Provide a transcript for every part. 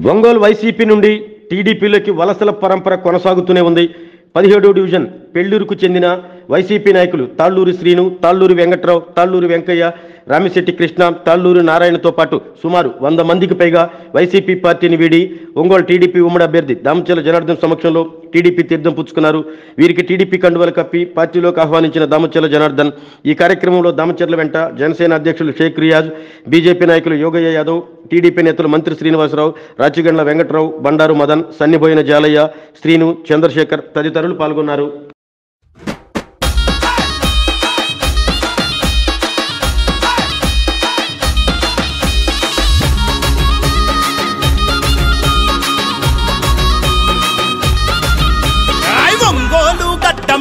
Ongole YCP నుండి టీడీపీలోకి వలసల పరంపర కొనసాగుతూనే ఉంది. 17వ డివిజన్ పెళ్లూరుకు చెందిన వైసీపీ నాయకులు తాళ్ళూరి శ్రీను, తాళ్ళూరి వెంకట్రావు, తాళ్ళూరి వెంకయ్య, రామిశెట్టి కృష్ణ, తాళ్ళూరి నారాయణతో పాటు సుమారు 100 మందికి పైగా వైసీపీ పార్టీని వీడి ఒంగోలు టీడీపీ ఉమ్మడి అభ్యర్థి దామచర్ల జనార్దన్ సమక్షంలో టీడీపీ తీర్థం పుచ్చుకున్నారు. వీరికి టీడీపీ కండువలు కప్పి పార్టీలోకి ఆహ్వానించిన దామచర్ల జనార్దన్ ఈ కార్యక్రమంలో దామచర్ల వెంట జనసేన అధ్యక్షులు షేక్ రియాజ్, బీజేపీ నాయకులు యోగయ్య యాదవ్, టీడీపీ నేతలు మంత్రి శ్రీనివాసరావు, రాచిగండ్ల వెంకట్రావు, బండారు మదన్, సన్నిబోయిన జాలయ్య, శ్రీను, చంద్రశేఖర్ తదితరులు పాల్గొన్నారు.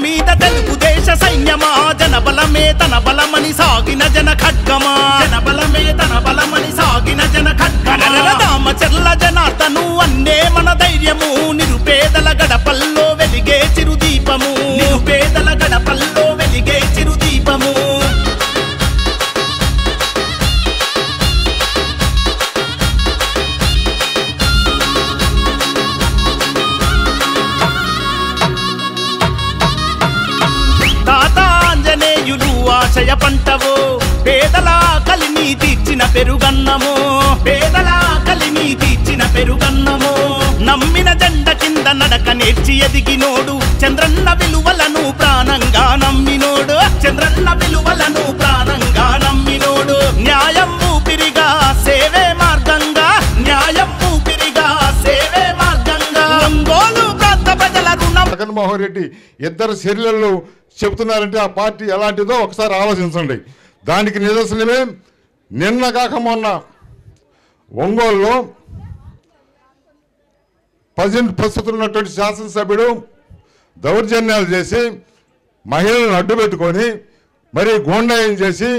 మీద తెలుగుదేశ సైన్యమా, జనబలమే తన బలమని సాగిన జన ఖడ్గమా, జనబలమే తన బలమని సాగిన జన ఖడ్గమా. దామచర్ల జనార్దను అన్నే మన ధైర్యము, నిరుపేదల గడపల్లో వెలిగే చిరుదీపము, నిరుపేదల గడపల్లో వెలిగే చిరుదీపము. ఆశయ పంటవో, పేదల కలిని తీర్చిన పెరుగన్నమో, పేదల కలిని తీర్చిన పెరుగన్నమో. నమ్మిన జెండ కింద నడక నేర్చి ఎదిగినోడు, చంద్రన్న విలువలను ప్రాణంగా నమ్మినోడు, చంద్రన్న విలువలను ప్రాణంగా నమ్మినోడు. న్యాయం ఊపిరిగా సేవే మార్గంగా, న్యాయం ఊపిరిగా సేవే మార్గంగా. ఒంగోలు ప్రాంత ప్రజల రుణం. జగన్మోహన్ రెడ్డి ఇద్దరు చర్యలు చెబుతున్నారంటే ఆ పార్టీ ఎలాంటిదో ఒకసారి ఆలోచించండి. దానికి నిదర్శనమే నిన్న కాక మొన్న ఒంగోలులో ప్రస్తుతం ఉన్నటువంటి శాసనసభ్యుడు దౌర్జన్యాలు చేసి మహిళలను అడ్డు పెట్టుకొని మరి గూండాయం చేసి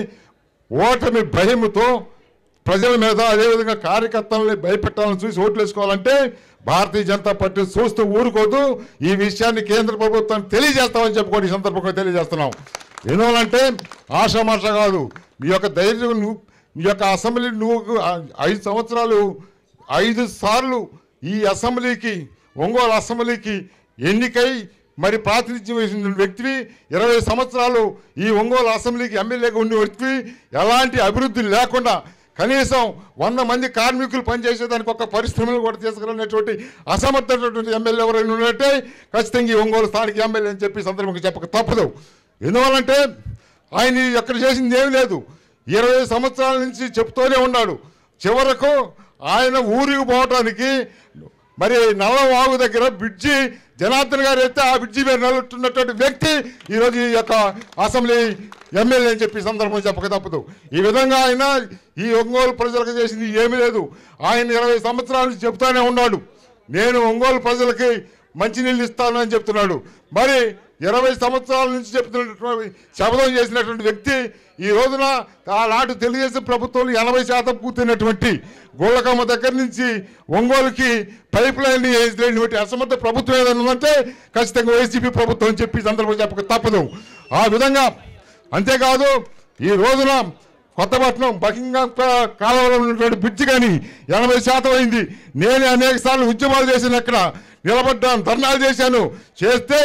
ఓటమి భయముతో ప్రజల మీద అదేవిధంగా కార్యకర్తలని భయపెట్టాలని చూసి ఓట్లు వేసుకోవాలంటే భారతీయ జనతా పార్టీ చూస్తూ ఊరుకోదు. ఈ విషయాన్ని కేంద్ర ప్రభుత్వానికి తెలియజేస్తామని చెప్పుకొని ఈ సందర్భంగా తెలియజేస్తున్నాం. ఎందువల్లంటే ఆషామాష కాదు, మీ యొక్క ధైర్యం, మీ యొక్క అసెంబ్లీ నువ్వు 5 సంవత్సరాలు 5 సార్లు ఈ అసెంబ్లీకి, ఒంగోలు అసెంబ్లీకి ఎన్నికై మరి ప్రాతినిధ్యం వహించిన వ్యక్తివి, 20 సంవత్సరాలు ఈ ఒంగోలు అసెంబ్లీకి ఎమ్మెల్యేగా ఉండే వ్యక్తివి, ఎలాంటి అభివృద్ధి లేకుండా కనీసం 100 మంది కార్మికులు పనిచేసేదానికి ఒక పరిశ్రమలు కూడా తీసుకురానటువంటి అసమర్థమైనటువంటి ఎమ్మెల్యే ఎవరైనా ఉన్నట్టే ఖచ్చితంగా ఈ ఒంగోలు స్థానిక ఎమ్మెల్యే అని చెప్పి సందర్భంగా చెప్పక తప్పదు. ఎందువల్లంటే ఆయన ఎక్కడ చేసింది ఏమి లేదు, 20 సంవత్సరాల నుంచి చెప్తూనే ఉన్నాడు. చివరకు ఆయన ఊరికి పోవటానికి మరి నల్లవాగు దగ్గర బ్రిడ్జి జనార్దన్ గారు అయితే ఆ బ్రిడ్జి మీద నిలబడుతున్నటువంటి వ్యక్తి ఈరోజు ఈ యొక్క అసెంబ్లీ ఎమ్మెల్యే అని చెప్పి సందర్భం చెప్పక తప్పదు. ఈ విధంగా ఆయన ఈ ఒంగోలు ప్రజలకు చేసింది ఏమీ లేదు. ఆయన 20 సంవత్సరాల నుంచి చెప్తానే ఉన్నాడు, నేను ఒంగోలు ప్రజలకి మంచినీళ్ళు ఇస్తాను అని చెప్తున్నాడు. మరి 20 సంవత్సరాల నుంచి చెప్తున్నటువంటి శపథం చేసినటువంటి వ్యక్తి ఈ రోజున ఆనాటి తెలుగుదేశం ప్రభుత్వంలో 80% పూర్తయినటువంటి గోళ్ళకమ్మ దగ్గర నుంచి ఒంగోలుకి పైప్ లైన్ వేసినటువంటి అసమర్థ ప్రభుత్వం ఏదైనా ఉందంటే ఖచ్చితంగా వైసీపీ ప్రభుత్వం అని చెప్పి సందర్భం చెప్పక తప్పదు. ఆ విధంగా అంతేకాదు, ఈ రోజున కొత్తపట్నం బకింగ్హామ్ కాలంలో ఉన్నటువంటి బ్రిడ్జి కానీ 80% అయింది. నేనే అనేక సార్లు ఉద్యమాలు చేశాను, అక్కడ నిలబడ్డాను, ధర్నాలు చేశాను. చేస్తే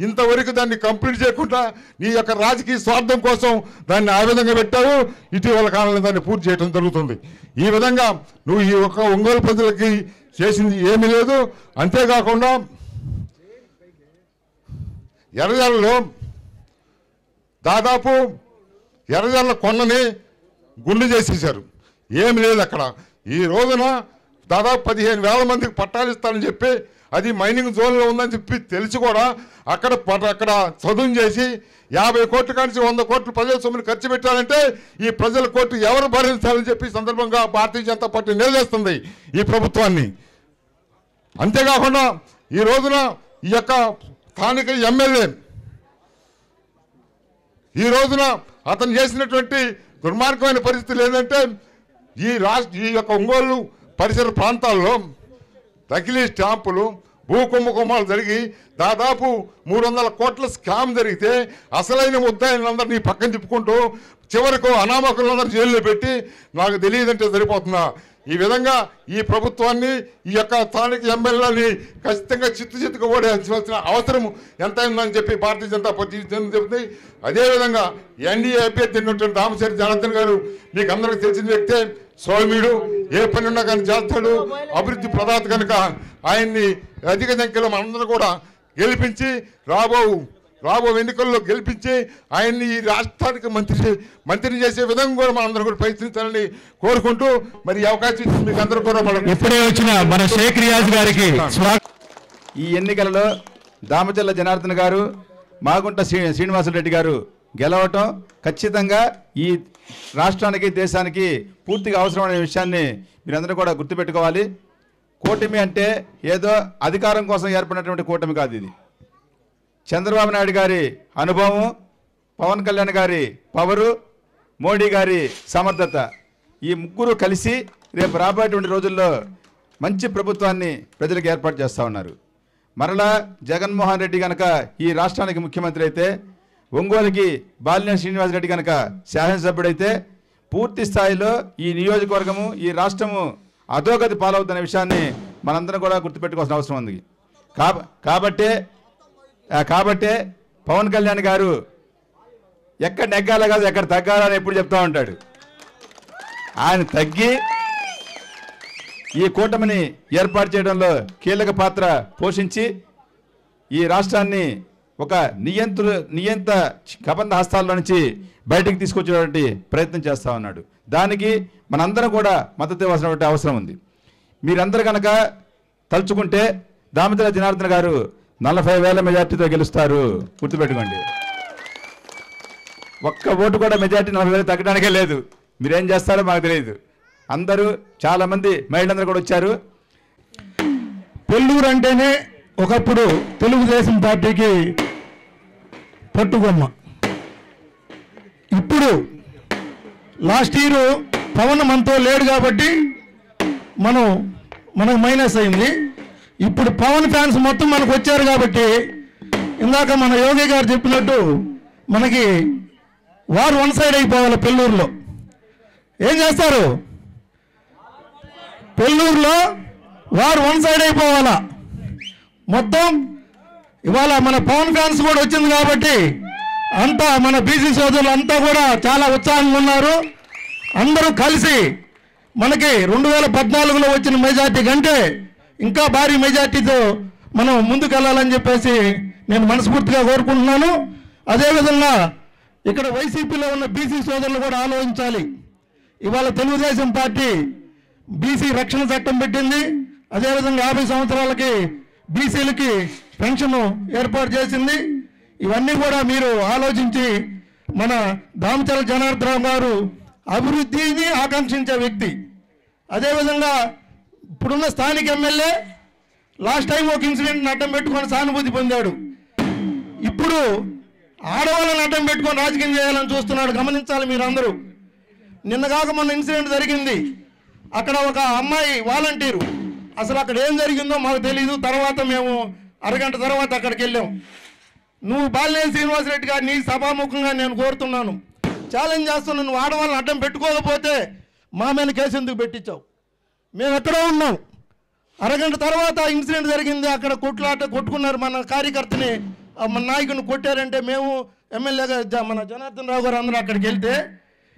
ఇంతవరకు దాన్ని కంప్లీట్ చేయకుండా నీ యొక్క రాజకీయ స్వార్థం కోసం దాన్ని ఆ విధంగా పెట్టావు. ఇటీవల కాలంలో దాన్ని పూర్తి చేయడం జరుగుతుంది. ఈ విధంగా నువ్వు ఈ యొక్క ఒంగోలు ప్రజలకి చేసింది ఏమీ లేదు. అంతేకాకుండా ఎర్రజల్లలో దాదాపు ఎర్రజల్ల కొండని గుండు చేసేసారు, ఏమి లేదు అక్కడ. ఈ రోజున దాదాపు 15,000 మందికి పట్టాలు ఇస్తానని చెప్పి, అది మైనింగ్ జోన్లో ఉందని చెప్పి తెలిసి కూడా అక్కడ చదువు చేసి 50 కోట్ల కానించి 100 కోట్లు ప్రజల సొమ్ముని ఖర్చు పెట్టాలంటే ఈ ప్రజల కోర్టు ఎవరు భరించాలని చెప్పి సందర్భంగా భారతీయ జనతా పార్టీ నిలదీస్తుంది ఈ ప్రభుత్వాన్ని. అంతేకాకుండా ఈ రోజున ఈ యొక్క స్థానిక ఎమ్మెల్యే ఈ రోజున అతను చేసినటువంటి దుర్మార్గమైన పరిస్థితులు ఏంటంటే ఈ యొక్క ఒంగోలు పరిసర ప్రాంతాల్లో నకిలీ స్టాంపులు, భూ కుంభకోణాలు జరిగి దాదాపు 300 కోట్ల స్కామ్ జరిగితే అసలైన ముద్దాయిలందరినీ పక్కన తిప్పుకుంటూ చివరకు అనామకులందరూ జైల్లో పెట్టి నాకు తెలియదంటే సరిపోతుందా? ఈ విధంగా ఈ ప్రభుత్వాన్ని ఈ యొక్క స్థానిక ఎమ్మెల్యేలని ఖచ్చితంగా చిత్తుగా ఓడించాల్సిన అవసరం ఎంత ఉందని చెప్పి భారతీయ జనతా పార్టీ చెబుతుంది. అదేవిధంగా ఎన్డీఏ అభ్యర్థి అయినటువంటి దామచరి జనార్దన్ గారు మీకు అందరికీ తెలిసిన వ్యక్తే, సౌమ్యుడు, ఏ పని ఉన్నా కానీ చేస్తాడు, అభివృద్ధి ప్రదాత కనుక ఆయన్ని అధిక సంఖ్యలో మనందరూ కూడా గెలిపించి రాబో ఎన్నికల్లో గెలిపించి ఆయన్ని ఈ రాష్ట్రానికి మంత్రిని చేసే విధంగా కూడా మనందరూ కూడా ప్రయత్నించాలని కోరుకుంటూ మరి ఈ అవకాశం ఇచ్చి మీకు అందరూ కూడా ఇప్పుడే వచ్చిన మన షేక్ రియాజ్ గారికి ఈ ఎన్నికలలో దామచర్ల జనార్దన్ గారు, మాగుంట శ్రీనివాసరెడ్డి గారు గెలవటం ఖచ్చితంగా ఈ రాష్ట్రానికి దేశానికి పూర్తిగా అవసరమైన విషయాన్ని మీరందరూ కూడా గుర్తుపెట్టుకోవాలి. కూటమి అంటే ఏదో అధికారం కోసం ఏర్పడినటువంటి కూటమి కాదు. ఇది చంద్రబాబు నాయుడు గారి అనుభవం, పవన్ కళ్యాణ్ గారి పవరు, మోడీ గారి సమర్థత, ఈ ముగ్గురు కలిసి రేపు రాబోయేటువంటి రోజుల్లో మంచి ప్రభుత్వాన్ని ప్రజలకు ఏర్పాటు చేస్తూ ఉన్నారు. మరలా జగన్మోహన్ రెడ్డి కనుక ఈ రాష్ట్రానికి ముఖ్యమంత్రి అయితే, ఒంగోలుకి బాలినేని శ్రీనివాసరెడ్డి కనుక శాసనసభ్యుడైతే పూర్తి స్థాయిలో ఈ నియోజకవర్గము, ఈ రాష్ట్రము అధోగతి పాలవుతున్న విషయాన్ని మనందరం కూడా గుర్తుపెట్టుకోవాల్సిన అవసరం ఉంది. కాబట్టే పవన్ కళ్యాణ్ గారు ఎక్కడ నెగ్గాల కాదు ఎక్కడ తగ్గాలని ఎప్పుడు చెప్తా ఉంటాడు. ఆయన తగ్గి ఈ కూటమిని ఏర్పాటు చేయడంలో కీలక పాత్ర పోషించి ఈ రాష్ట్రాన్ని ఒక నియంత కబంధ హస్తాల్లో నుంచి బయటికి తీసుకొచ్చేటువంటి ప్రయత్నం చేస్తూ ఉన్నాడు. దానికి మనందరం కూడా మద్దతు ఇవ్వాల్సినటువంటి అవసరం ఉంది. మీరందరూ కనుక తలుచుకుంటే దామచర్ల జనార్దన్ గారు 40,000 మెజార్టీతో గెలుస్తారు, గుర్తుపెట్టుకోండి. ఒక్క ఓటు కూడా మెజార్టీ 40,000 తగ్గడానికే లేదు. మీరేం చేస్తారో మాకు తెలియదు. అందరూ చాలామంది మహిళలందరూ కూడా వచ్చారు. పెళ్ళూరు అంటేనే ఒకప్పుడు తెలుగుదేశం పార్టీకి పట్టుకొమ్మ. ఇప్పుడు లాస్ట్ ఇయర్ పవన్ మనతో లేడు కాబట్టి మనకు మైనస్ అయింది. ఇప్పుడు పవన్ ఫ్యాన్స్ మొత్తం మనకు వచ్చారు కాబట్టి ఇందాక మన యోగి గారు చెప్పినట్టు మనకి వారు వన్ సైడ్ అయిపోవాలి. పెళ్ళూరులో ఏం చేస్తారు? పెళ్ళూరులో వారు వన్ సైడ్ అయిపోవాలా మొత్తం. ఇవాళ మన పవన్ ఫ్యాన్స్ కూడా వచ్చింది కాబట్టి అంతా మన బీసీ సోదరులు అంతా కూడా చాలా ఉత్సాహంగా ఉన్నారు. అందరూ కలిసి మనకి 2014లో వచ్చిన మెజార్టీ కంటే ఇంకా భారీ మెజార్టీతో మనం ముందుకెళ్ళాలని చెప్పేసి నేను మనస్ఫూర్తిగా కోరుకుంటున్నాను. అదేవిధంగా ఇక్కడ వైసీపీలో ఉన్న బీసీ సోదరులు కూడా ఆలోచించాలి. ఇవాళ తెలుగుదేశం పార్టీ బీసీ రక్షణ చట్టం పెట్టింది. అదేవిధంగా 50 సంవత్సరాలకి బీసీలకి పెన్షన్ ఏర్పాటు చేసింది. ఇవన్నీ కూడా మీరు ఆలోచించి మన దామచర్ల జనార్దన్ గారు అభివృద్ధిని ఆకాంక్షించే వ్యక్తి. అదేవిధంగా ఇప్పుడున్న స్థానిక ఎమ్మెల్యే లాస్ట్ టైం ఒక ఇన్సిడెంట్ని అడ్డం పెట్టుకొని సానుభూతి పొందాడు. ఇప్పుడు ఆడవాళ్ళని అడ్డం పెట్టుకొని రాజకీయం చేయాలని చూస్తున్నాడు. గమనించాలి మీరందరూ. నిన్నగాక మొన్న ఇన్సిడెంట్ జరిగింది. అక్కడ ఒక అమ్మాయి వాలంటీరు, అసలు అక్కడ ఏం జరిగిందో మాకు తెలీదు. తర్వాత మేము అరగంట తర్వాత అక్కడికి వెళ్ళాం. నువ్వు బాలినేని శ్రీనివాసరెడ్డి గారిని సభాముఖంగా నేను కోరుతున్నాను, ఛాలెంజ్ చేస్తున్నాను. నువ్వు ఆడవాళ్ళని అడ్డం పెట్టుకోకపోతే మా మీద కేసు ఎందుకు పెట్టించావు? మేము ఎక్కడో ఉన్నాం. అరగంట తర్వాత ఇన్సిడెంట్ జరిగింది. అక్కడ కొట్టుకున్నారు. మన కార్యకర్తని, మన నాయకుని కొట్టారంటే మేము ఎమ్మెల్యేగా మన జనార్దన్ రావు గారు అందరూ అక్కడికి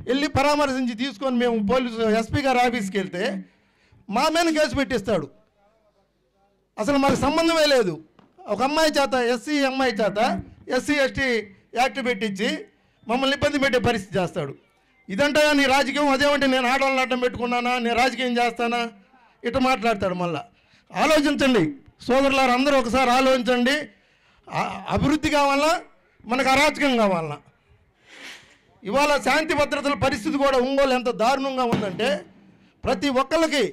వెళ్ళి పరామర్శించి తీసుకొని మేము పోలీసు ఎస్పీ గారి ఆఫీస్కి వెళ్తే మా మీద కేసు పెట్టిస్తాడు. అసలు మాకు సంబంధమే లేదు. ఒక అమ్మాయి చేత ఎస్సీ అమ్మాయి చేత ఎస్సీ ఎస్టీ యాక్ట్ పెట్టించి మమ్మల్ని ఇబ్బంది పెట్టే పరిస్థితి చేస్తాడు. ఇదంటే నీ రాజకీయం, అదేమంటే నేను ఆడవాళ్ళని అడ్డం పెట్టుకున్నానా, నేను రాజకీయం చేస్తానా, ఇట్లా మాట్లాడతాడు. మళ్ళా ఆలోచించండి సోదరులారు, అందరూ ఒకసారి ఆలోచించండి. అభివృద్ధి కావాలా, మనకు అరాచకం కావాలా? ఇవాళ శాంతి భద్రతల పరిస్థితి కూడా ఒంగోలు ఎంత దారుణంగా ఉందంటే ప్రతి ఒక్కళ్ళకి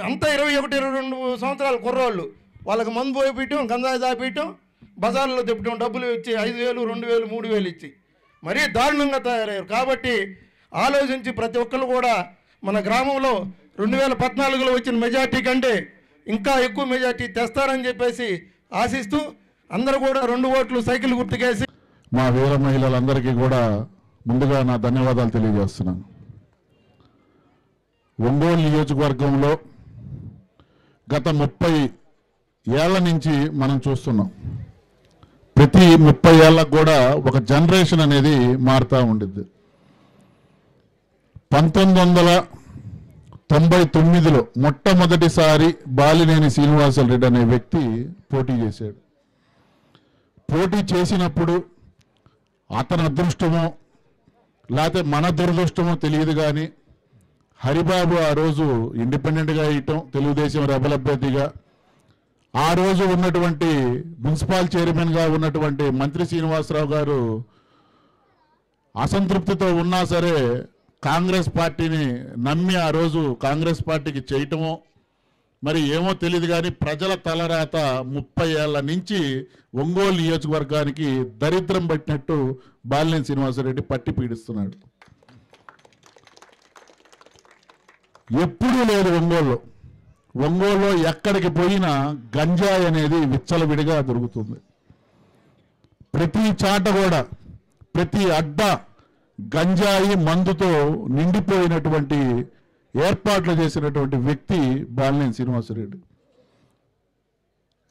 అంతా 21-22 సంవత్సరాల కుర్రోళ్ళు వాళ్ళకి మందు పోయిపీయటం, గంజాయి దాపీయటం, బజార్లో తిప్పటం, డబ్బులు ఇచ్చి 5,000, 2,000, 3,000 ఇచ్చి మరీ దారుణంగా తయారయ్యారు. కాబట్టి ఆలోచించి ప్రతి ఒక్కరు కూడా మన గ్రామంలో 2014లో వచ్చిన మెజార్టీ కంటే ఇంకా ఎక్కువ మెజార్టీ తెస్తారని చెప్పేసి ఆశిస్తూ అందరూ కూడా 2 ఓట్లు సైకిల్ గుర్తుకేసి మా వీర మహిళలందరికీ కూడా ముందుగా నా ధన్యవాదాలు తెలియజేస్తున్నాను. ఒంగోలు నియోజకవర్గంలో గత 30 ఏళ్ల నుంచి మనం చూస్తున్నాం. ప్రతి 30 ఏళ్ళకు కూడా ఒక జనరేషన్ అనేది మారుతూ ఉండిద్ది. 1999లో మొట్టమొదటిసారి బాలినేని శ్రీనివాసరెడ్డి అనే వ్యక్తి పోటీ చేశాడు. పోటీ చేసినప్పుడు అతని అదృష్టమో లేకపోతే మన దురదృష్టమో తెలియదు, కానీ హరిబాబు ఆ రోజు ఇండిపెండెంట్గా వేయటం, తెలుగుదేశం రెబల్ అభ్యర్థిగా, ఆ రోజు ఉన్నటువంటి మున్సిపల్ చైర్మన్గా ఉన్నటువంటి మంత్రి శ్రీనివాసరావు గారు అసంతృప్తితో ఉన్నా సరే కాంగ్రెస్ పార్టీని నమ్మి ఆ రోజు కాంగ్రెస్ పార్టీకి చేయటమో మరి ఏమో తెలియదు, కానీ ప్రజల తలరాత 30 ఏళ్ల నుంచి ఒంగోలు నియోజకవర్గానికి దరిద్రం పట్టినట్టు బాలినేని శ్రీనివాసరెడ్డి పట్టి పీడిస్తున్నాడు. ఎప్పుడూ లేదు ఒంగోలులో ఎక్కడికి పోయినా గంజాయి అనేది విచ్చలవిడిగా దొరుకుతుంది. ప్రతి చాట కూడా ప్రతి అడ్డ గంజాయి మందుతో నిండిపోయినటువంటి ఏర్పాట్లు చేసినటువంటి వ్యక్తి బాలినేని శ్రీనివాసరెడ్డి.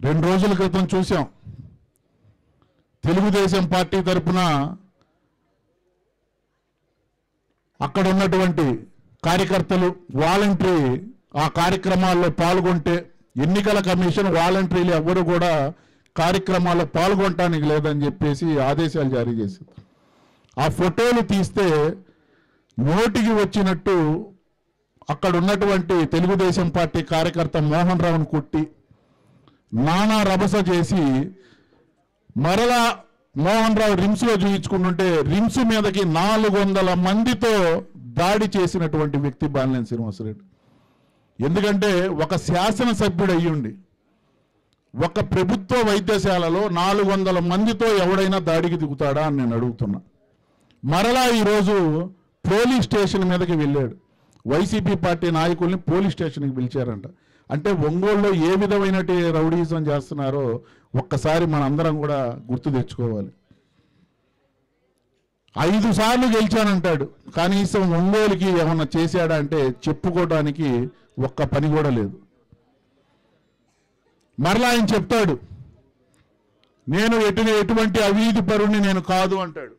2 రోజుల క్రితం చూసాం, తెలుగుదేశం పార్టీ తరఫున అక్కడ ఉన్నటువంటి కార్యకర్తలు వాలంటరీ ఆ కార్యక్రమాల్లో పాల్గొంటే ఎన్నికల కమిషన్ వాలంటరీలు ఎవరు కూడా కార్యక్రమాల్లో పాల్గొనటానికి లేదని చెప్పేసి ఆదేశాలు జారీ చేసింది. ఆ ఫోటోలు తీస్తే నోటికి వచ్చినట్టు అక్కడ ఉన్నటువంటి తెలుగుదేశం పార్టీ కార్యకర్త మోహన్ రావును కొట్టి నానా రభస చేసి మరలా మోహన్ రావు రిమ్స్లో చూయించుకుంటుంటే రిమ్స్ మీదకి 400 మందితో దాడి చేసినటువంటి వ్యక్తి బాలినేని శ్రీనివాసరెడ్డి. ఎందుకంటే ఒక శాసనసభ్యుడు అయ్యుండి ఒక ప్రభుత్వ వైద్యశాలలో 400 మందితో ఎవడైనా దాడికి దిగుతాడా అని నేను అడుగుతున్నా. మరలా ఈరోజు పోలీస్ స్టేషన్ మీదకి వెళ్ళాడు. వైసీపీ పార్టీ నాయకుల్ని పోలీస్ స్టేషన్కి పిలిచారంట. అంటే ఒంగోలులో ఏ విధమైన రౌడీజం చేస్తున్నారో ఒక్కసారి మనందరం కూడా గుర్తు తెచ్చుకోవాలి. 5 సార్లు గెలిచానంటాడు, కనీసం ఒంగోలుకి ఏమన్నా చేశాడా అంటే చెప్పుకోవడానికి ఒక్క పని కూడా లేదు. మరలా ఆయన చెప్తాడు, నేను ఎటువంటి అవినీతి పరుణ్ణి నేను కాదు అంటాడు.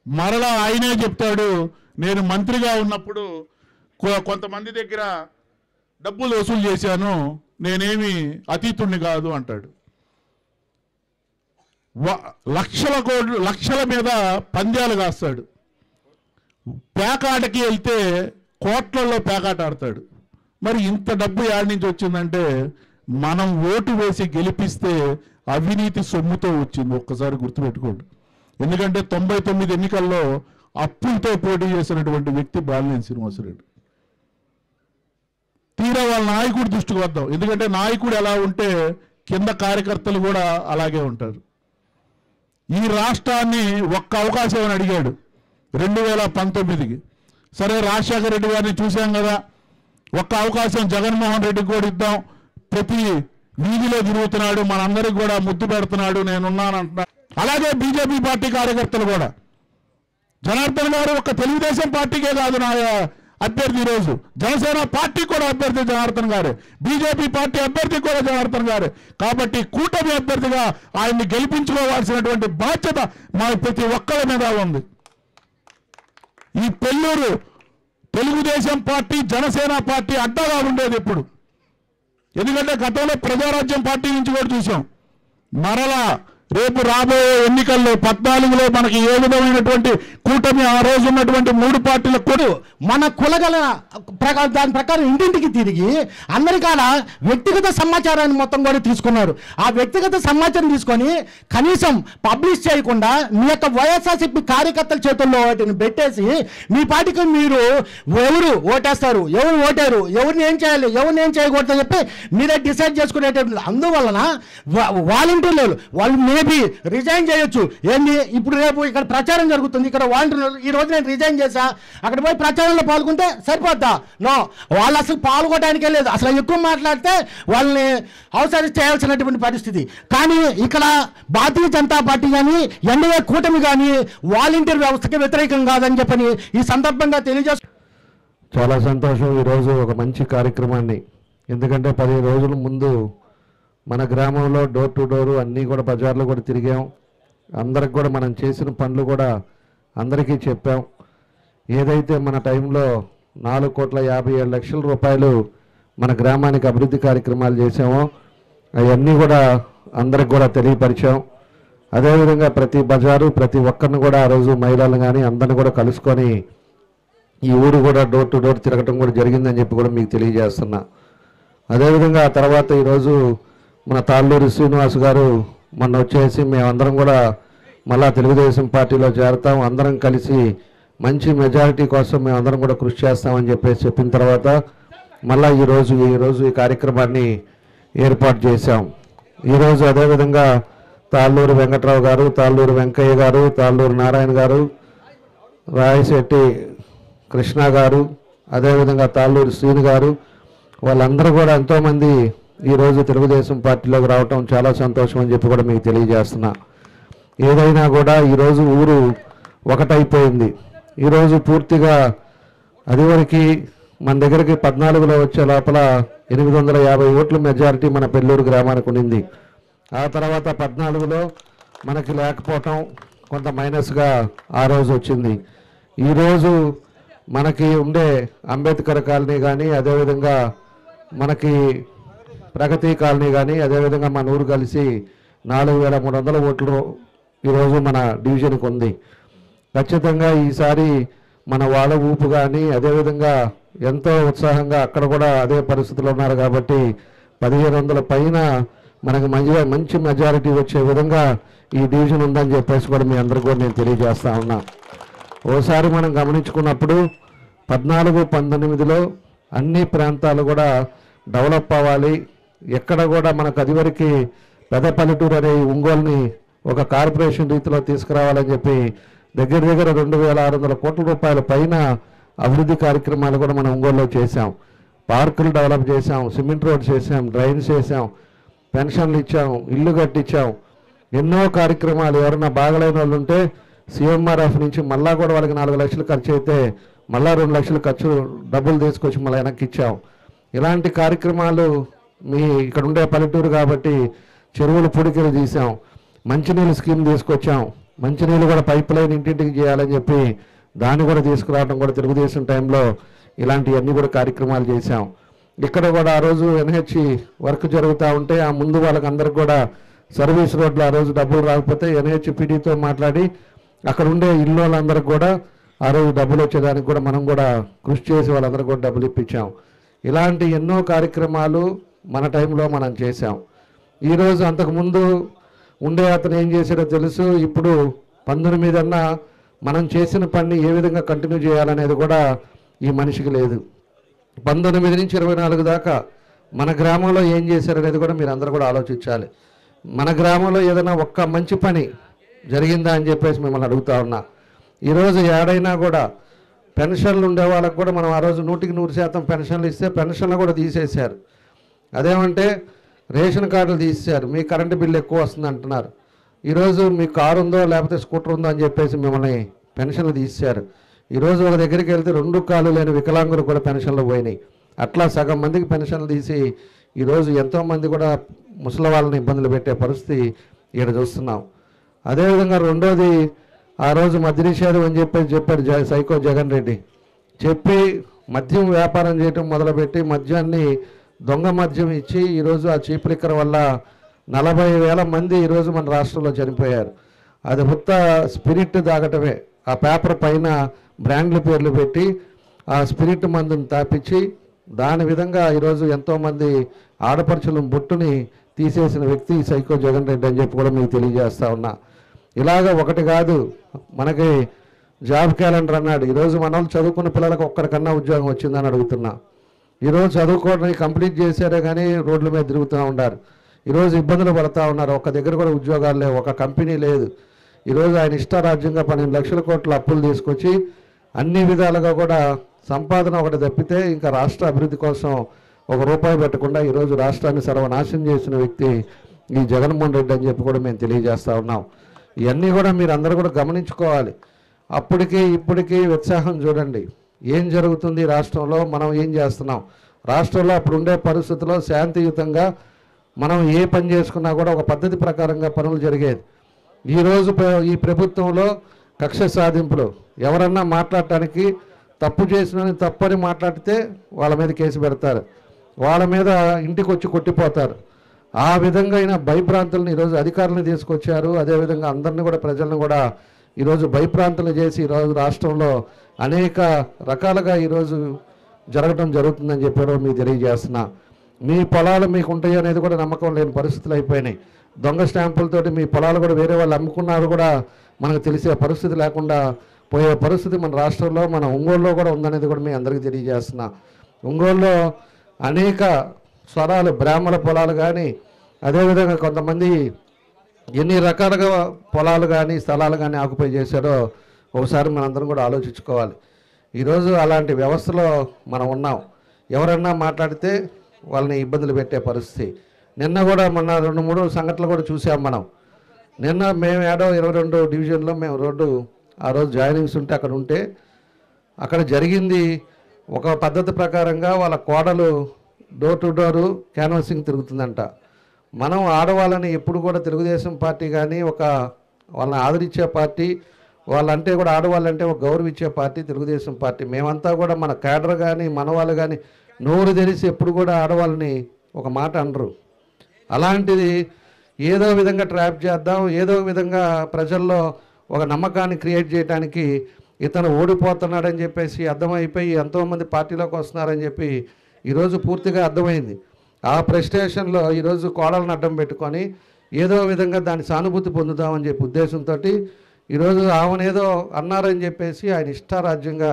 మరలా ఆయనే చెప్తాడు, నేను మంత్రిగా ఉన్నప్పుడు కొంతమంది దగ్గర డబ్బులు వసూలు చేశాను, నేనేమి అతీతుణ్ణి కాదు అంటాడు. లక్షల మీద పంద్యాలు కాస్తాడు. పేకాటకి వెళ్తే కోట్లలో పేకాట ఆడతాడు. మరి ఇంత డబ్బు యాడ్ నుంచి వచ్చిందంటే మనం ఓటు వేసి గెలిపిస్తే అవినీతి సొమ్ముతో వచ్చింది. ఒక్కసారి గుర్తుపెట్టుకోండి. ఎందుకంటే 99 ఎన్నికల్లో అప్పులతో పోటీ చేసినటువంటి వ్యక్తి బాలినేని శ్రీనివాసరెడ్డి. తీరా వాళ్ళ నాయకుడి దృష్టికి వద్దాం. ఎందుకంటే నాయకుడు ఎలా ఉంటే కింద కార్యకర్తలు కూడా అలాగే ఉంటారు. ఈ రాష్ట్రాన్ని ఒక్క అవకాశం అని అడిగాడు 2019కి. సరే, రాజశేఖర రెడ్డి గారిని చూసాం కదా, ఒక్క అవకాశం జగన్మోహన్ రెడ్డికి కూడా ఇద్దాం, ప్రతి వీధిలో తిరుగుతున్నాడు, మనందరికి కూడా ముద్దు పెడుతున్నాడు, నేనున్నానంటున్నాడు. అలాగే బీజేపీ పార్టీ కార్యకర్తలు కూడా జనార్దన్ గారు ఒక తెలుగుదేశం పార్టీకే కాదు నా అభ్యర్థి, ఈరోజు జనసేన పార్టీ కూడా అభ్యర్థి జనార్దన్ గారే, బీజేపీ పార్టీ అభ్యర్థి కూడా జనార్దన్ గారే. కాబట్టి కూటమి అభ్యర్థిగా ఆయన్ని గెలిపించుకోవాల్సినటువంటి బాధ్యత మా ప్రతి ఒక్కరి మీద ఉంది. ఈ పెళ్ళూరు తెలుగుదేశం పార్టీ జనసేన పార్టీ అడ్డగా ఉండేది ఎప్పుడు. ఎందుకంటే గతంలో ప్రజారాజ్యం పార్టీ నుంచి కూడా చూసాం. మరలా రేపు రాబోయే ఎన్నికల్లో 14లో మనకి ఏ విధమైనటువంటి కూటమి ఆ రోజు ఉన్నటువంటి 3 పార్టీల కూడా మన కులగల దాని ప్రకారం ఇంటింటికి తిరిగి అందరికాడ వ్యక్తిగత సమాచారాన్ని మొత్తం కూడా తీసుకున్నారు. ఆ వ్యక్తిగత సమాచారం తీసుకొని కనీసం పబ్లిష్ చేయకుండా మీ యొక్క వైఎస్ఆర్సీపీ కార్యకర్తల చేతుల్లో వాటిని పెట్టేసి మీ పార్టీకి మీరు ఎవరు ఓటేస్తారు, ఎవరు ఓటారు, ఎవరిని ఏం చేయాలి, ఎవరిని ఏం చేయకూడదని చెప్పి మీరే డిసైడ్ చేసుకునేటప్పుడు. అందువలన వాలంటీర్లు వాళ్ళు మేబీ రిజైన్ చేయొచ్చు. ఏంది ఇప్పుడు రేపు ఇక్కడ ప్రచారం జరుగుతుంది, ఇక్కడ వాలంటీర్లు ఈ రోజు నేను రిజైన్ చేశా, అక్కడ పోయి ప్రచారంలో పాల్గొంటే సరిపోద్దా? నో, వాళ్ళు అసలు పాల్గొనడానికే లేదు. అసలు ఎక్కువ మాట్లాడితే వాళ్ళని అవసరం చేయాల్సినటువంటి పరిస్థితి. కానీ ఇక్కడ భారతీయ జనతా పార్టీ కానీ ఎన్డీఏ కూటమి కానీ వాలంటీర్ వ్యవస్థకి వ్యతిరేకం కాదని చెప్పని ఈ సందర్భంగా తెలియజేస్తూ చాలా సంతోషం ఈరోజు ఒక మంచి కార్యక్రమాన్ని, ఎందుకంటే 10 రోజుల ముందు మన గ్రామంలో డోర్ టు డోరు అన్నీ కూడా బజార్లో కూడా తిరిగాం. అందరికి కూడా మనం చేసిన పనులు కూడా అందరికీ చెప్పాం. ఏదైతే మన టైంలో 4,57,00,000 రూపాయలు మన గ్రామానికి అభివృద్ధి కార్యక్రమాలు చేసామో అవన్నీ కూడా అందరికి కూడా తెలియపరిచాం. అదేవిధంగా ప్రతి బజారు ప్రతి ఒక్కరిని కూడా ఆ రోజు మహిళలు కానీ అందరిని కూడా కలుసుకొని ఈ ఊరు కూడా డోర్ టు డోర్ తిరగటం కూడా జరిగిందని చెప్పి కూడా మీకు తెలియజేస్తున్నా. అదేవిధంగా ఆ తర్వాత ఈరోజు మన తాళ్ళూరి శ్రీనివాస్ గారు మొన్న వచ్చేసి మేమందరం కూడా మళ్ళా తెలుగుదేశం పార్టీలో చేరతాం, అందరం కలిసి మంచి మెజారిటీ కోసం మేమందరం కూడా కృషి చేస్తామని చెప్పిన తర్వాత మళ్ళీ ఈరోజు ఈ కార్యక్రమాన్ని ఏర్పాటు చేశాం. ఈరోజు అదేవిధంగా తాళ్ళూరు వెంకట్రావు గారు, తాళ్ళూరు వెంకయ్య గారు, తాళ్ళూరు నారాయణ గారు, రాయశెట్టి కృష్ణ గారు, అదేవిధంగా తాళ్ళూరు శ్రీను గారు, వాళ్ళందరూ కూడా ఎంతోమంది ఈరోజు తెలుగుదేశం పార్టీలోకి రావటం చాలా సంతోషం అని చెప్పి కూడా మీకు తెలియజేస్తున్నా. ఏదైనా కూడా ఈరోజు ఊరు ఒకటైపోయింది. ఈరోజు పూర్తిగా అదివరకు మన దగ్గరికి 14లో వచ్చే లోపల 850 ఓట్ల మెజారిటీ మన పెళ్ళూరు గ్రామానికి ఉండింది. ఆ తర్వాత 14లో మనకి లేకపోవటం కొంత మైనస్గా ఆ రోజు వచ్చింది. ఈరోజు మనకి ఉండే అంబేద్కర్ కాలనీ కానీ, అదేవిధంగా మనకి ప్రగతి కాలనీ కానీ, అదేవిధంగా మన ఊరు కలిసి 4,300 ఓట్లు ఈరోజు మన డివిజన్కి ఉంది. ఖచ్చితంగా ఈసారి మన వాళ్ళ ఊపు కానీ, అదేవిధంగా ఎంతో ఉత్సాహంగా అక్కడ కూడా అదే పరిస్థితులు ఉన్నారు కాబట్టి 1,500 పైన మనకు మంచి మెజారిటీ వచ్చే విధంగా ఈ డివిజన్ ఉందని చెప్పేసి కూడా మీ అందరికీ కూడా నేను తెలియజేస్తా ఉన్నా. ఓసారి మనం గమనించుకున్నప్పుడు 14-19లో అన్ని ప్రాంతాలు కూడా డెవలప్ అవ్వాలి. ఎక్కడ కూడా మనకు అదివరకు పెద్ద పల్లెటూరు అనే ఒంగోలుని ఒక కార్పొరేషన్ రీతిలో తీసుకురావాలని చెప్పి దగ్గర 2,600 కోట్ల రూపాయల పైన అభివృద్ధి కార్యక్రమాలు కూడా మనం ఒంగోలులో చేశాం. పార్కులు డెవలప్ చేశాం, సిమెంట్ రోడ్స్ చేసాం, డ్రైన్స్ చేసాం, పెన్షన్లు ఇచ్చాం, ఇల్లు కట్టించాం, ఎన్నో కార్యక్రమాలు. ఎవరన్నా బాగలేని వాళ్ళు ఉంటే సిఎంఆర్ఎఫ్ నుంచి మళ్ళా కూడా వాళ్ళకి 4 లక్షలు ఖర్చు అయితే మళ్ళా 2 లక్షలు డబ్బులు తీసుకొచ్చి మళ్ళీ వెనక్కి ఇచ్చాం. ఇలాంటి కార్యక్రమాలు మీ ఇక్కడ ఉండే పల్లెటూరు కాబట్టి చెరువులు పుడికలు తీసాం, మంచినీళ్ళు స్కీమ్ తీసుకొచ్చాం, మంచినీళ్ళు కూడా పైప్ లైన్ ఇంటింటికి చేయాలని చెప్పి దాన్ని కూడా తీసుకురావడం కూడా తెలుగుదేశం టైంలో ఇలాంటివన్నీ కూడా కార్యక్రమాలు చేశాం. ఇక్కడ కూడా ఆ రోజు ఎన్హెచ్ వర్క్ జరుగుతూ ఉంటే ఆ ముందు వాళ్ళకి అందరికి కూడా సర్వీస్ రోడ్లు ఆ రోజు డబ్బులు రాకపోతే ఎన్హెచ్ పీడీతో మాట్లాడి అక్కడ ఉండే ఇల్లు వాళ్ళందరికి కూడా ఆ రోజు డబ్బులు వచ్చేదానికి కూడా మనం కూడా కృషి చేసి వాళ్ళందరికీ కూడా డబ్బులు ఇప్పించాం. ఇలాంటి ఎన్నో కార్యక్రమాలు మన టైంలో మనం చేశాం. ఈరోజు అంతకుముందు ఉండే అతను ఏం చేశాడో తెలుసు. ఇప్పుడు 19 అన్నా మనం చేసిన పని ఏ విధంగా కంటిన్యూ చేయాలనేది కూడా ఈ మనిషికి లేదు. 19 నుంచి 24 దాకా మన గ్రామంలో ఏం చేశారనేది కూడా మీరు అందరూ కూడా ఆలోచించాలి. మన గ్రామంలో ఏదైనా ఒక్క మంచి పని జరిగిందా అని చెప్పేసి మిమ్మల్ని అడుగుతా ఉన్నా. ఈరోజు ఏడైనా కూడా పెన్షన్లు ఉండే వాళ్ళకు కూడా మనం ఆ రోజు 100% పెన్షన్లు ఇస్తే పెన్షన్లు కూడా తీసేశారు. అదేమంటే రేషన్ కార్డులు తీసేశారు, మీ కరెంటు బిల్లు ఎక్కువ వస్తుంది అంటున్నారు. ఈరోజు మీ కారు ఉందో లేకపోతే స్కూటర్ ఉందో అని చెప్పేసి మిమ్మల్ని పెన్షన్లు తీసేశారు. ఈరోజు ఒక దగ్గరికి వెళ్తే 2 కాళ్ళు లేని వికలాంగులు కూడా పెన్షన్లు పోయినాయి. అట్లా సగం మందికి పెన్షన్లు తీసి ఈరోజు ఎంతోమంది కూడా ముసలి వాళ్ళని ఇబ్బందులు పెట్టే పరిస్థితి ఇక్కడ చూస్తున్నాం. అదేవిధంగా రెండోది ఆ రోజు మద్య నిషేధం అని చెప్పాడు సైకో జగన్ రెడ్డి. చెప్పి మద్యం వ్యాపారం చేయటం మొదలుపెట్టి మద్యాన్ని దొంగ మద్యం ఇచ్చి ఈరోజు ఆ చీప్ లిక్కర్ వల్ల 40,000 మంది ఈరోజు మన రాష్ట్రంలో చనిపోయారు. అది ఉత్త స్పిరిట్ తాగటమే. ఆ పేపర్ పైన బ్రాండ్ల పేర్లు పెట్టి ఆ స్పిరిట్ మందుని తాపించి దాని విధంగా ఈరోజు ఎంతోమంది ఆడపడుచుల బొట్టుని తీసేసిన వ్యక్తి సైకో జగన్ రెడ్డి అని చెప్పి కూడా మీకు తెలియజేస్తా ఉన్నా. ఇలాగ ఒకటి కాదు, మనకి జాబ్ క్యాలెండర్ అన్నాడు. ఈరోజు మన వాళ్ళు చదువుకున్న పిల్లలకు ఒక్కరికన్నా ఉద్యోగం వచ్చిందని అడుగుతున్నా. ఈరోజు చదువుకోవడానికి కంప్లీట్ చేశారే కానీ రోడ్ల మీద తిరుగుతూ ఉన్నారు. ఈరోజు ఇబ్బందులు పడుతూ ఉన్నారు. ఒక్క దగ్గర కూడా ఉద్యోగాలు లేవు, ఒక కంపెనీ లేదు. ఈరోజు ఆయన ఇష్టారాజ్యంగా 12 లక్షల కోట్ల అప్పులు తీసుకొచ్చి అన్ని విధాలుగా కూడా సంపాదన ఒకటి తప్పితే ఇంకా రాష్ట్ర అభివృద్ధి కోసం ₹1 పెట్టకుండా ఈరోజు రాష్ట్రాన్ని సర్వనాశనం చేసిన వ్యక్తి ఈ జగన్మోహన్ రెడ్డి అని చెప్పి కూడా మేము తెలియజేస్తూ ఉన్నాం. ఇవన్నీ కూడా మీరు అందరూ కూడా గమనించుకోవాలి. అప్పటికి ఇప్పటికీ ఉత్సాహం చూడండి. ఏం జరుగుతుంది రాష్ట్రంలో, మనం ఏం చేస్తున్నాం, రాష్ట్రంలో అప్పుడు ఉండే పరిస్థితుల్లో శాంతియుతంగా మనం ఏ పని చేసుకున్నా కూడా ఒక పద్ధతి ప్రకారంగా పనులు జరిగేది. ఈరోజు ఈ ప్రభుత్వంలో కక్ష సాధింపులు, ఎవరన్నా మాట్లాడటానికి తప్పు చేసిన తప్పని మాట్లాడితే వాళ్ళ మీద కేసు పెడతారు, వాళ్ళ మీద ఇంటికి వచ్చి కొట్టిపోతారు. ఆ విధంగా అయిన భయభ్రాంతులను ఈరోజు అధికారులను తీసుకొచ్చారు. అదేవిధంగా అందరినీ కూడా ప్రజలను కూడా ఈరోజు భయభ్రాంతులు చేసి ఈరోజు రాష్ట్రంలో అనేక రకాలుగా ఈరోజు జరగడం జరుగుతుందని చెప్పారు. మీకు తెలియజేస్తున్నా, మీ పొలాలు మీకు ఉంటాయి అనేది కూడా నమ్మకం లేని పరిస్థితులు అయిపోయినాయి. దొంగ స్టాంపులతోటి మీ పొలాలు కూడా వేరే వాళ్ళు అమ్ముకున్నారు కూడా మనకు తెలిసే పరిస్థితి లేకుండా పోయే పరిస్థితి మన రాష్ట్రంలో, మన ఒంగోలులో కూడా ఉందనేది కూడా మీ అందరికీ తెలియజేస్తున్నా. ఒంగోలులో అనేక స్వరాలు, బ్రాహ్మణ పొలాలు కానీ, అదేవిధంగా కొంతమంది ఎన్ని రకాలుగా పొలాలు కానీ స్థలాలు కానీ ఆక్యుపై చేశారో ఒకసారి మనందరం కూడా ఆలోచించుకోవాలి. ఈరోజు అలాంటి వ్యవస్థలో మనం ఉన్నాం. ఎవరన్నా మాట్లాడితే వాళ్ళని ఇబ్బందులు పెట్టే పరిస్థితి. నిన్న కూడా మొన్న 2-3 సంఘటనలు కూడా చూసాం మనం. నిన్న మేము 22 డివిజన్లో మేము రోడ్డు ఆ రోజు జాయినింగ్స్ ఉంటే అక్కడ ఉంటే అక్కడ జరిగింది ఒక పద్ధతి ప్రకారంగా వాళ్ళ కోడలు డోర్ టు డోరు క్యాన్వాసింగ్ తిరుగుతుందంట. మనం ఆడవాళ్ళని ఎప్పుడు కూడా తెలుగుదేశం పార్టీ కానీ ఒక వాళ్ళని ఆదరించే పార్టీ, వాళ్ళంటే కూడా ఆడవాళ్ళంటే ఒక గౌరవించే పార్టీ తెలుగుదేశం పార్టీ. మేమంతా కూడా మన క్యాడర్ కానీ మన వాళ్ళు కానీ నోరు తెరిచి ఎప్పుడు కూడా ఆడవాళ్ళని ఒక మాట అనరు. అలాంటిది ఏదో విధంగా ట్రాప్ చేద్దాం, ఏదో విధంగా ప్రజల్లో ఒక నమ్మకాన్ని క్రియేట్ చేయడానికి ఇతను ఓడిపోతున్నాడని చెప్పేసి అర్థమైపోయి ఎంతోమంది పార్టీలోకి వస్తున్నారని చెప్పి ఈరోజు పూర్తిగా అర్థమైంది. ఆ ప్రెస్టేషన్లో ఈరోజు కోడలను అడ్డం పెట్టుకొని ఏదో విధంగా దాని సానుభూతి పొందుదామని చెప్పి ఉద్దేశంతో ఈరోజు ఆమెనేదో అన్నారని చెప్పేసి ఆయన ఇష్టారాజ్యంగా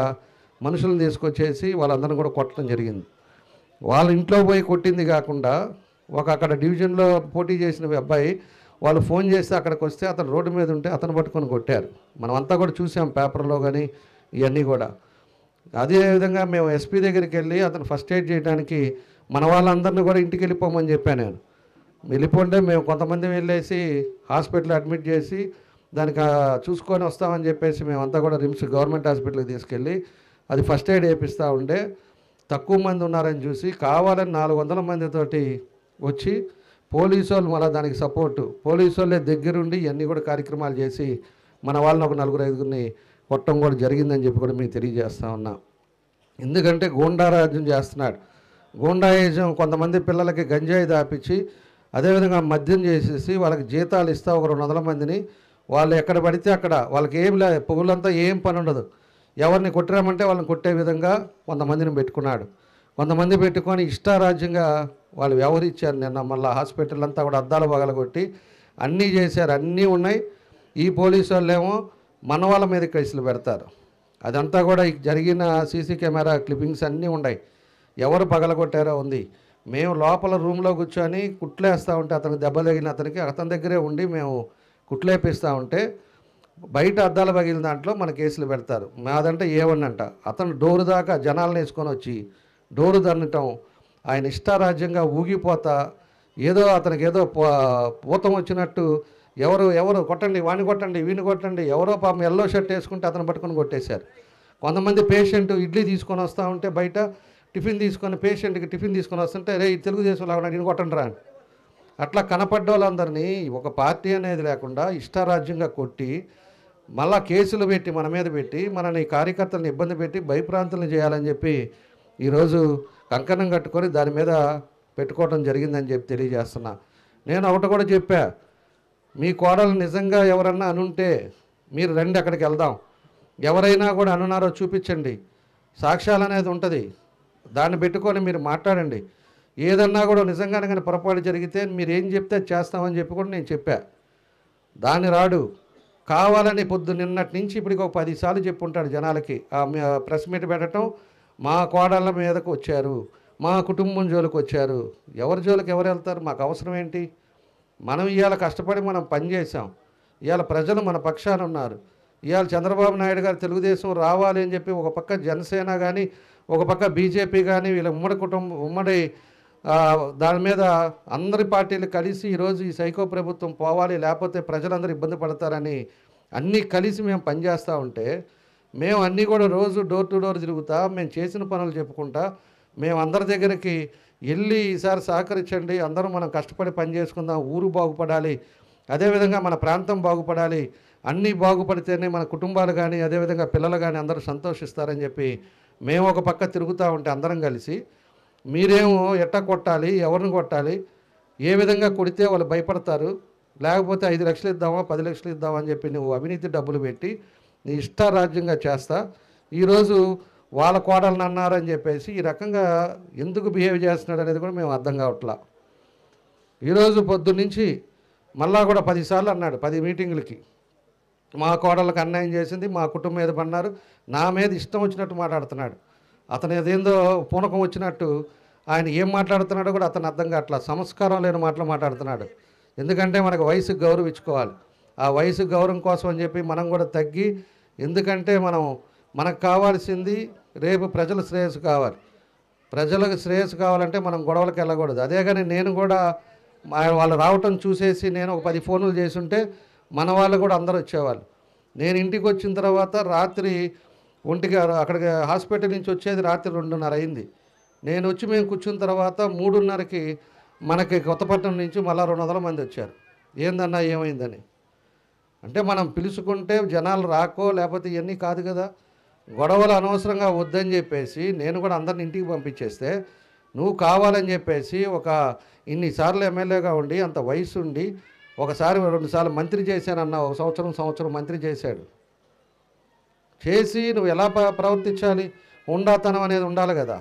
మనుషులను తీసుకొచ్చేసి వాళ్ళందరినీ కూడా కొట్టడం జరిగింది. వాళ్ళ ఇంట్లో పోయి కొట్టింది కాకుండా అక్కడ డివిజన్లో పోటీ చేసిన అబ్బాయి వాళ్ళు ఫోన్ చేస్తే అక్కడికి వస్తే అతను రోడ్డు మీద ఉంటే అతను పట్టుకొని కొట్టారు. మనం అంతా కూడా చూసాం పేపర్లో కానీ ఇవన్నీ కూడా. అదేవిధంగా మేము ఎస్పీ దగ్గరికి వెళ్ళి అతను ఫస్ట్ ఎయిడ్ చేయడానికి మన వాళ్ళందరినీ కూడా ఇంటికి వెళ్ళిపోమని చెప్పాను నేను. వెళ్ళిపోంటే మేము కొంతమంది వెళ్ళేసి హాస్పిటల్ అడ్మిట్ చేసి దానికి చూసుకొని వస్తామని చెప్పేసి మేమంతా కూడా రిమ్స్ గవర్నమెంట్ హాస్పిటల్కి తీసుకెళ్ళి అది ఫస్ట్ ఎయిడ్ వేపిస్తూ ఉంటే తక్కువ మంది ఉన్నారని చూసి కావాలని 400 మందితోటి వచ్చి పోలీసు వాళ్ళు మళ్ళీ దానికి సపోర్టు, పోలీసు వాళ్ళే దగ్గరుండి ఇవన్నీ కూడా కార్యక్రమాలు చేసి మన వాళ్ళని ఒక 4-5 కొట్టడం కూడా జరిగిందని చెప్పి కూడా మీకు తెలియజేస్తూ ఉన్నా. ఎందుకంటే గూండారాజ్యం చేస్తున్నాడు. గూండాయిజం కొంతమంది పిల్లలకి గంజాయి దాపించి అదేవిధంగా మద్యం చేసేసి వాళ్ళకి జీతాలు ఇస్తా ఒక 200 మందిని వాళ్ళు ఎక్కడ పడితే అక్కడ వాళ్ళకి ఏం లేదు, పొగులంతా ఏం పని ఉండదు, ఎవరిని కొట్టిరామంటే వాళ్ళని కొట్టే విధంగా కొంతమందిని పెట్టుకున్నాడు. కొంతమంది పెట్టుకొని ఇష్టారాజ్యంగా వాళ్ళు వ్యవహరించారు. నిన్న మళ్ళీ హాస్పిటల్ అంతా కూడా అద్దాలు పగలగొట్టి అన్నీ చేశారు, అన్నీ ఉన్నాయి. ఈ పోలీసు వాళ్ళేమో మన వాళ్ళ మీద కేసులు పెడతారు. అదంతా కూడా జరిగిన సీసీ కెమెరా క్లిప్పింగ్స్ అన్నీ ఉన్నాయి. ఎవరు పగలగొట్టారో ఉంది. మేము లోపల రూమ్లో కూర్చొని కుట్లేస్తూ ఉంటే అతనికి దెబ్బ తగిలిన అతని దగ్గరే ఉండి మేము కుట్లేపిస్తూ ఉంటే బయట అద్దాలు పగిలిన దాంట్లో మన కేసులు పెడతారు. మాదంటే ఏమన్నంట అతను డోరు దాకా జనాలను వేసుకొని వచ్చి డోరు దన్నటం, ఆయన ఇష్టారాజ్యంగా ఊగిపోతా ఏదో అతనికి ఏదో పూతం వచ్చినట్టు ఎవరు కొట్టండి, వాణ్ణి కొట్టండి, వీణి కొట్టండి, ఎవరో పాపం ఎల్లో షర్ట్ వేసుకుంటే అతను పట్టుకొని కొట్టేశారు. కొంతమంది పేషెంట్ ఇడ్లీ తీసుకొని వస్తూ ఉంటే బయట టిఫిన్ తీసుకొని పేషెంట్కి టిఫిన్ తీసుకొని వస్తుంటే రే తెలుగుదేశం లాగా నేను కొట్టండి రా. అట్లా కనపడ్డ వాళ్ళందరినీ ఒక పార్టీ అనేది లేకుండా ఇష్టారాజ్యంగా కొట్టి మళ్ళా కేసులు పెట్టి మన మీద పెట్టి మనని కార్యకర్తలను ఇబ్బంది పెట్టి భయప్రాంతులను చేయాలని చెప్పి ఈరోజు కంకణం కట్టుకొని దాని మీద పెట్టుకోవడం జరిగిందని చెప్పి తెలియజేస్తున్నా. నేను ఒకటి కూడా చెప్పా, మీ కోడలు నిజంగా ఎవరన్నా అనుంటే మీరు రండి అక్కడికి వెళ్దాం, ఎవరైనా కూడా అనున్నారో చూపించండి, సాక్ష్యాలు అనేది ఉంటుంది, దాన్ని పెట్టుకొని మీరు మాట్లాడండి. ఏదన్నా కూడా నిజంగానే కానీ పొరపాటు జరిగితే మీరు ఏం చెప్తే చేస్తామని చెప్పి కూడా నేను చెప్పా. దాని రాడు కావాలని నిన్నటి నుంచి ఇప్పటికి ఒక 10 సార్లు చెప్పుంటాడు జనాలకి. ప్రెస్ మీట్ పెట్టడం, మా కోడళ్ళ మీదకు వచ్చారు, మా కుటుంబం జోలికి వచ్చారు. ఎవరి జోలికి ఎవరు వెళ్తారు? మాకు అవసరం ఏంటి? మనం ఇవాళ కష్టపడి మనం పనిచేసాం, ఇవాళ ప్రజలు మన పక్షాన ఉన్నారు. ఇవాళ చంద్రబాబు నాయుడు గారు తెలుగుదేశం రావాలి అని చెప్పి ఒక పక్క జనసేన కానీ ఒక పక్క బీజేపీ కానీ వీళ్ళ ఉమ్మడి దాని మీద అందరి పార్టీలు కలిసి ఈరోజు ఈ సైకో ప్రభుత్వం పోవాలి, లేకపోతే ప్రజలందరూ ఇబ్బంది పడతారని అన్నీ కలిసి మేము పనిచేస్తూ ఉంటే మేము అన్నీ కూడా రోజు డోర్ టు డోర్ తిరుగుతా, మేము చేసిన పనులు చెప్పుకుంటా, మేము అందరి దగ్గరికి వెళ్ళి ఈసారి సహకరించండి, అందరం మనం కష్టపడి పని చేసుకుందాం, ఊరు బాగుపడాలి, అదేవిధంగా మన ప్రాంతం బాగుపడాలి, అన్నీ బాగుపడితేనే మన కుటుంబాలు కానీ అదేవిధంగా పిల్లలు కానీ అందరూ సంతోషిస్తారని చెప్పి మేము ఒక పక్క తిరుగుతూ ఉంటే అందరం కలిసి మీరేమో ఎట్ట కొట్టాలి, ఎవరిని కొట్టాలి, ఏ విధంగా కొడితే వాళ్ళు భయపడతారు, లేకపోతే 5 లక్షలు ఇద్దామా 10 లక్షలు ఇద్దామా అని చెప్పి నువ్వు అవినీతి డబ్బులు పెట్టి నీ ఇష్టారాజ్యంగా చేస్తా ఈరోజు వాళ్ళ కోడలను అన్నారని చెప్పేసి ఈ రకంగా ఎందుకు బిహేవ్ చేస్తున్నాడు అనేది కూడా మేము అర్థం కావట్లా. ఈరోజు పొద్దున్నుంచి మళ్ళా కూడా 10 సార్లు అన్నాడు 10 మీటింగులకి మా కోడళ్ళకి అన్యాయం చేసింది, మా కుటుంబం మీద పడినారు, నా మీద ఇష్టం వచ్చినట్టు మాట్లాడుతున్నాడు. అతను ఏదేందో పూనకం వచ్చినట్టు ఆయన ఏం మాట్లాడుతున్నాడో కూడా అతను అర్థం కావట్లా, సంస్కారం లేని మాటలు మాట్లాడుతున్నాడు. ఎందుకంటే మనకు వయసుకు గౌరవించుకోవాలి, ఆ వయసు గౌరవం కోసం అని చెప్పి మనం కూడా తగ్గి, ఎందుకంటే మనకు కావాల్సింది రేపు ప్రజల శ్రేయస్సు కావాలి, ప్రజలకు శ్రేయస్సు కావాలంటే మనం గొడవలకు వెళ్ళకూడదు. అదే కానీ నేను కూడా వాళ్ళు రావటం చూసేసి నేను ఒక 10 ఫోన్లు చేసి ఉంటే మన వాళ్ళు కూడా అందరూ వచ్చేవాళ్ళు. నేను ఇంటికి వచ్చిన తర్వాత రాత్రి 1కి అక్కడికి హాస్పిటల్ నుంచి వచ్చేది రాత్రి 2:30 అయింది. నేను వచ్చి మేము కూర్చున్న తర్వాత 3:30కి మనకి కొత్తపట్నం నుంచి మళ్ళీ 200 మంది వచ్చారు. ఏందన్నా ఏమైందని అంటే మనం పిలుచుకుంటే జనాలు రాకో లేకపోతే ఇవన్నీ కాదు కదా, గొడవలు అనవసరంగా వద్దని చెప్పేసి నేను కూడా అందరిని ఇంటికి పంపించేస్తే నువ్వు కావాలని చెప్పేసి ఒక ఇన్నిసార్లు ఎమ్మెల్యేగా ఉండి అంత వయసు ఉండి ఒకసారి 2 సార్లు మంత్రి చేశానన్న, ఒక సంవత్సరం మంత్రి చేశాడు. చేసి నువ్వు ఎలా ప్రవర్తించాలి, హుండాతనం అనేది ఉండాలి కదా,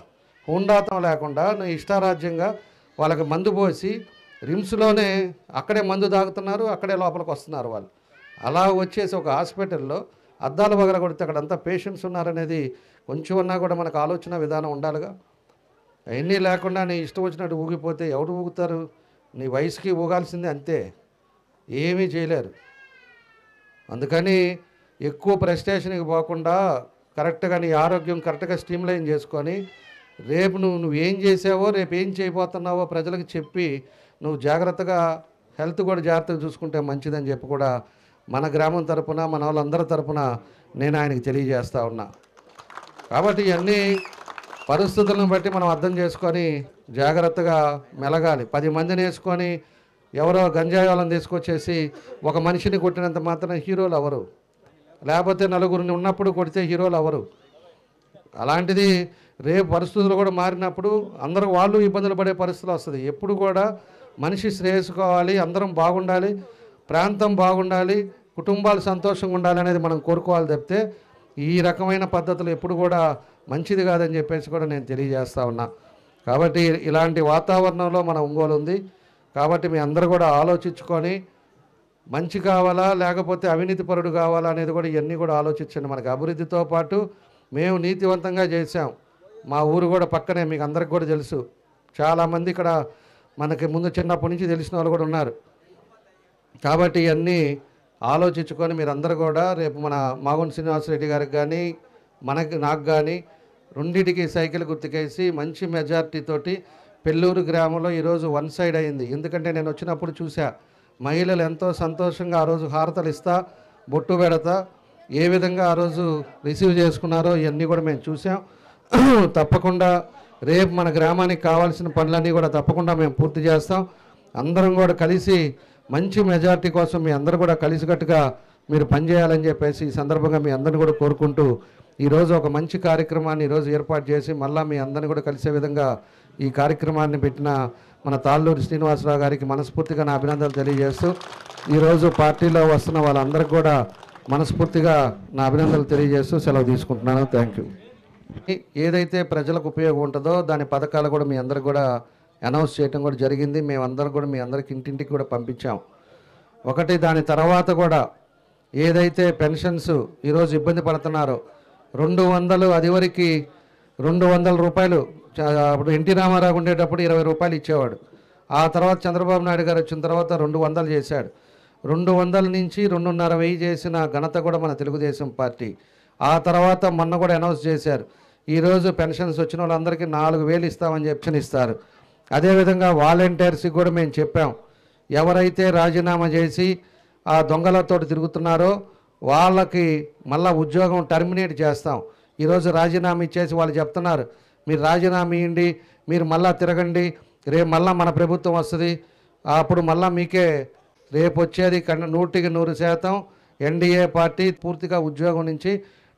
హుండాతనం లేకుండా నువ్వు ఇష్టారాజ్యంగా వాళ్ళకి మందు పోసి రిమ్స్లోనే అక్కడే మందు తాగుతున్నారు, అక్కడే లోపలికి వస్తున్నారు వాళ్ళు. అలా వచ్చేసి ఒక హాస్పిటల్లో అద్దాలు పగల కొడితే అక్కడ అంతా పేషెంట్స్ ఉన్నారనేది కొంచెం ఉన్నా కూడా మనకు ఆలోచన విధానం ఉండాలిగా. అవన్నీ లేకుండా నీ ఇష్టం వచ్చినట్టు ఊగిపోతే ఎవరు ఊగుతారు, నీ వయసుకి ఊగాల్సిందే అంతే, ఏమీ చేయలేరు. అందుకని ఎక్కువ ప్రెస్టేషన్కి పోకుండా కరెక్ట్గా నీ ఆరోగ్యం కరెక్ట్గా స్ట్రీమ్లైన్ చేసుకొని రేపు నువ్వేం చేసావో రేపు ఏం చేయబోతున్నావో ప్రజలకు చెప్పి నువ్వు జాగ్రత్తగా హెల్త్ కూడా జాగ్రత్తగా చూసుకుంటే మంచిదని చెప్పి కూడా మన గ్రామం తరపున మన వాళ్ళందరి తరపున నేను ఆయనకి తెలియజేస్తూ ఉన్నా. కాబట్టి ఇవన్నీ పరిస్థితులను బట్టి మనం అర్థం చేసుకొని జాగ్రత్తగా మెలగాలి. 10 మందిని వేసుకొని ఎవరో గంజాయి వాళ్ళని తీసుకొచ్చేసి ఒక మనిషిని కొట్టినంత మాత్రం హీరోలు అవరు, లేకపోతే 4గురిని ఉన్నప్పుడు కొడితే హీరోలు అవరు. అలాంటిది రేపు పరిస్థితులు కూడా మారినప్పుడు అందరూ వాళ్ళు ఇబ్బందులు పడే పరిస్థితులు వస్తుంది. ఎప్పుడు కూడా మనిషి శ్రేయస్సు కావాలి, అందరం బాగుండాలి, ప్రాంతం బాగుండాలి, కుటుంబాలు సంతోషంగా ఉండాలి అనేది మనం కోరుకోవాలి తప్పితే ఈ రకమైన పద్ధతులు ఎప్పుడు కూడా మంచిది కాదని చెప్పేసి కూడా నేను తెలియజేస్తా ఉన్నా. కాబట్టి ఇలాంటి వాతావరణంలో మన ఒంగోలు ఉంది. కాబట్టి మీ అందరూ కూడా ఆలోచించుకొని మంచి కావాలా లేకపోతే అవినీతి పరుడు కావాలా అనేది కూడా ఇవన్నీ కూడా ఆలోచించండి. మనకు అభివృద్ధితో పాటు మేము నీతివంతంగా చేశాం. మా ఊరు కూడా పక్కనే, మీకు అందరికి కూడా తెలుసు, చాలామంది ఇక్కడ మనకి ముందు చిన్నప్పటి నుంచి తెలిసిన వాళ్ళు కూడా ఉన్నారు. కాబట్టి ఇవన్నీ ఆలోచించుకొని మీరందరూ కూడా రేపు మన మాగుంట శ్రీనివాసరెడ్డి గారికి కానీ నాకు కానీ రెండింటికి సైకిల్ గుర్తుకేసి మంచి మెజార్టీతోటి పెళ్ళూరు గ్రామంలో ఈరోజు 1 సైడ్ అయింది. ఎందుకంటే నేను వచ్చినప్పుడు చూసా మహిళలు ఎంతో సంతోషంగా ఆ రోజు హారతలు ఇస్తా బొట్టు పెడతా ఏ విధంగా ఆ రోజు రిసీవ్ చేసుకున్నారో ఇవన్నీ కూడా మేము చూసాం. తప్పకుండా రేపు మన గ్రామానికి కావాల్సిన పనులన్నీ కూడా తప్పకుండా మేము పూర్తి చేస్తాం. అందరం కూడా కలిసి మంచి మెజారిటీ కోసం మీ అందరూ కూడా కలిసికట్టుగా మీరు పనిచేయాలని చెప్పేసి ఈ సందర్భంగా మీ అందరిని కూడా కోరుకుంటూ ఈరోజు ఒక మంచి కార్యక్రమాన్ని ఈరోజు ఏర్పాటు చేసి మళ్ళీ మీ అందరిని కూడా కలిసే విధంగా ఈ కార్యక్రమాన్ని పెట్టిన మన తాళ్ళూరి శ్రీనివాసరావు గారికి మనస్ఫూర్తిగా నా అభినందనలు తెలియజేస్తూ ఈరోజు పార్టీలో వస్తున్న వాళ్ళందరికీ కూడా మనస్ఫూర్తిగా నా అభినందనలు తెలియజేస్తూ సెలవు తీసుకుంటున్నాను. Thank you. ఏదైతే ప్రజలకు ఉపయోగం ఉంటుందో దాని పథకాలు కూడా మీ అందరికి కూడా అనౌన్స్ చేయడం కూడా జరిగింది. మేమందరం కూడా మీ అందరికి ఇంటింటికి కూడా పంపించాం. ఒకటి దాని తర్వాత కూడా ఏదైతే పెన్షన్స్ ఈరోజు ఇబ్బంది పడుతున్నారో 200 అది వరకు 200 రూపాయలు అప్పుడు ఎన్టీ రామారావు ఉండేటప్పుడు 20 రూపాయలు ఇచ్చేవాడు. ఆ తర్వాత చంద్రబాబు నాయుడు గారు వచ్చిన తర్వాత 200 చేశాడు. 200 నుంచి 2,500 చేసిన ఘనత కూడా మన తెలుగుదేశం పార్టీ. ఆ తర్వాత మొన్న కూడా అనౌన్స్ చేశారు ఈరోజు పెన్షన్స్ వచ్చిన వాళ్ళందరికీ 4,000 ఇస్తామని చెప్పి ఇస్తారు. అదేవిధంగా వాలంటీర్స్కి కూడా మేము చెప్పాం ఎవరైతే రాజీనామా చేసి ఆ దొంగలతో తిరుగుతున్నారో వాళ్ళకి మళ్ళీ ఉద్యోగం టర్మినేట్ చేస్తాం. ఈరోజు రాజీనామా ఇచ్చేసి వాళ్ళు చెప్తున్నారు, మీరు రాజీనామా ఇవ్వండి, మీరు మళ్ళీ తిరగండి, రేపు మళ్ళీ మన ప్రభుత్వం వస్తుంది, అప్పుడు మళ్ళీ మీకే రేపు వచ్చేది 100% ఎన్డీఏ పార్టీ పూర్తిగా ఉద్యోగం నుంచి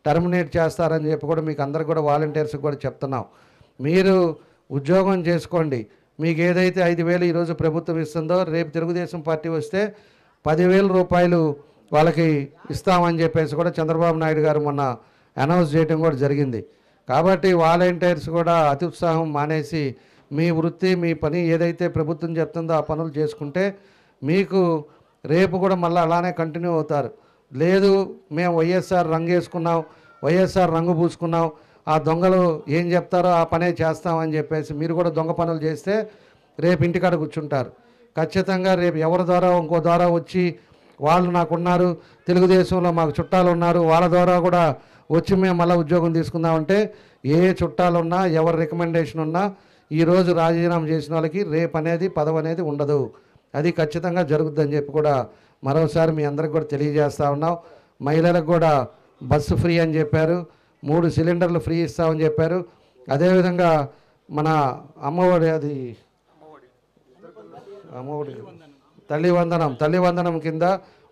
టర్మినేట్ చేస్తారని చెప్పి కూడా మీకు అందరికి కూడా వాలంటీర్స్కి కూడా చెప్తున్నాం. మీరు ఉద్యోగం చేసుకోండి. మీకు ఏదైతే 5,000 ఈరోజు ప్రభుత్వం ఇస్తుందో రేపు తెలుగుదేశం పార్టీ వస్తే 10,000 రూపాయలు వాళ్ళకి ఇస్తామని చెప్పేసి కూడా చంద్రబాబు నాయుడు గారు మొన్న అనౌన్స్ చేయడం కూడా జరిగింది. కాబట్టి వాలంటీర్స్ కూడా అత్యుత్సాహం మానేసి మీ వృత్తి మీ పని ఏదైతే ప్రభుత్వం చెప్తుందో ఆ పనులు చేసుకుంటే మీకు రేపు కూడా మళ్ళీ అలానే కంటిన్యూ అవుతారు. లేదు మేము వైఎస్ఆర్ రంగు వేసుకున్నాం, వైఎస్ఆర్ రంగు పూసుకున్నాం, ఆ దొంగలు ఏం చెప్తారో ఆ పనే చేస్తామని చెప్పేసి మీరు కూడా దొంగ పనులు చేస్తే రేపు ఇంటికాడ కూర్చుంటారు. ఖచ్చితంగా రేపు ఎవరి ద్వారా ఇంకో ద్వారా వచ్చి వాళ్ళు నాకున్నారు, తెలుగుదేశంలో మాకు చుట్టాలు ఉన్నారు, వాళ్ళ ద్వారా కూడా వచ్చి మేము మళ్ళీ ఉద్యోగం తీసుకుందామంటే ఏ చుట్టాలు ఉన్నా ఎవరి రికమెండేషన్ ఉన్నా ఈరోజు రాజీనామా చేసిన వాళ్ళకి రేపు అనేది పదవి అనేది ఉండదు. అది ఖచ్చితంగా జరుగుద్దని చెప్పి కూడా మరోసారి మీ అందరికి కూడా తెలియజేస్తూ ఉన్నాం. మహిళలకు కూడా బస్సు ఫ్రీ అని చెప్పారు, 3 సిలిండర్లు ఫ్రీ ఇస్తామని చెప్పారు. అదేవిధంగా మన అమ్మఒడి తల్లివందనం కింద